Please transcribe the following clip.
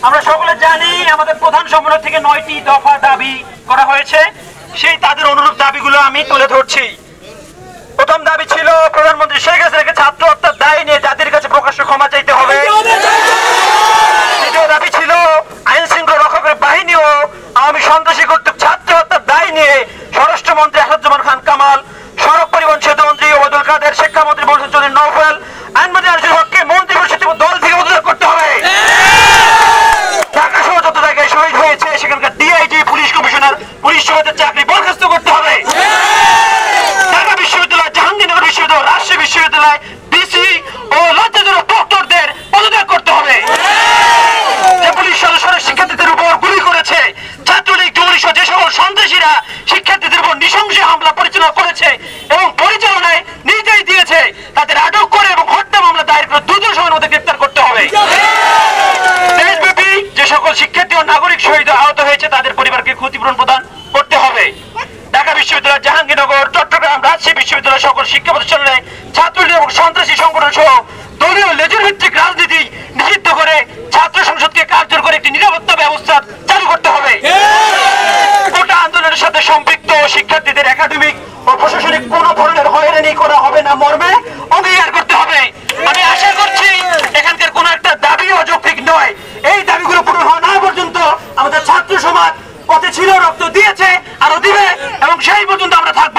আমরা সকলে জানি আমাদের প্রধান সম্মেলন থেকে 9টি দফা দাবি করা হয়েছে। সেই তাদের অনুরূপ দাবিগুলো আমি তুলে ধরছি। প্রথম দাবি ছিল প্রধানমন্ত্রী শেখ হাসিনাকে ছাত্র হত্যার দায় নিয়ে জাতির কাছে প্রকাশ্য ক্ষমা চাইতে হবে। দ্বিতীয় দাবি ছিল আইন শৃঙ্খলা রক্ষকের বাহিনী ও আওয়ামী সন্ত্রাসী কর্তৃক ছাত্র হত্যার দায় নিয়ে স্বরাষ্ট্রমন্ত্রী আসাদুজ্জামান খান কামাল, সড়ক পরিবহন সেতুমন্ত্রী ওবায়দুল কাদের, শিক্ষামন্ত্রী মোহসিন চৌধুরী নওফেল, আইনমন্ত্রী আনিসুল হককে মন্ত্রী পরিষদ দল থেকে উদ্ধার করতে হবে। ঢাকা সহ যত জায়গায় শহীদ হয়েছে সেখানকার ডিআইজি, পুলিশ কমিশনার, পুলিশ সহায়তার চাকরি বরখাস্ত করতে হবে। ঢাকা বিশ্ববিদ্যালয়, জাহাঙ্গীরনগর বিশ্ববিদ্যালয়, রাজশাহী বিশ্ববিদ্যালয় ডিসি ও লজ্জাজনক প্রক্টরদের পদত্যাগ করতে হবে। যে পুলিশ সদস্যরা শিক্ষার্থীদের উপর গুলি করেছে, ছাত্রলীগ, যুবলীগ সহ যে সকল সন্ত্রাসীরা শিক্ষার্থীদের উপর নৃশংস হামলা পরিচালনা করেছে এবং পরিচালনায় নির্দেশ দিয়েছে, তাদের আটক করে এবং হত্যা মামলা দায়ের করে দ্রুত সময়ের মধ্যে গ্রেফতার করতে হবে। দেশব্যাপী যে সকল শিক্ষার্থী ও নাগরিক শহীদ আহত হয়েছে তাদের পরিবারকে ক্ষতিপূরণ প্রদান করতে হবে। ঢাকা বিশ্ববিদ্যালয়, জাহাঙ্গীরনগর, চট্টগ্রাম, রাজশাহী বিশ্ববিদ্যালয় সকল শিক্ষা প্রতিষ্ঠানে ছাত্রলীগ এবং সন্ত্রাসী সংগঠন সহ দলীয় লেজুর ভিত্তিক রাজনীতি নিষিদ্ধ করে ছাত্র সংসদকে কার্যকর করে একটি নিরাপত্তা ব্যবস্থা চালু করতে হবে। কোটা আন্দোলনের সাথে সম্পৃক্ত শিক্ষার্থীদের একাডেমিক ও প্রশাসনিক কোন ধরনের হয়রানি করা হবে না মর্মে অঙ্গীকার করতে হবে। আমি আশা করছি এখানকার কোন একটা দাবি অযৌক্তিক নয়। এই দাবিগুলো পূরণ হওয়া না পর্যন্ত আমাদের ছাত্র সমাজ পথে ছিল, রক্ত দিয়েছে, আরো দিবে এবং সেই পর্যন্ত আমরা থাকবো।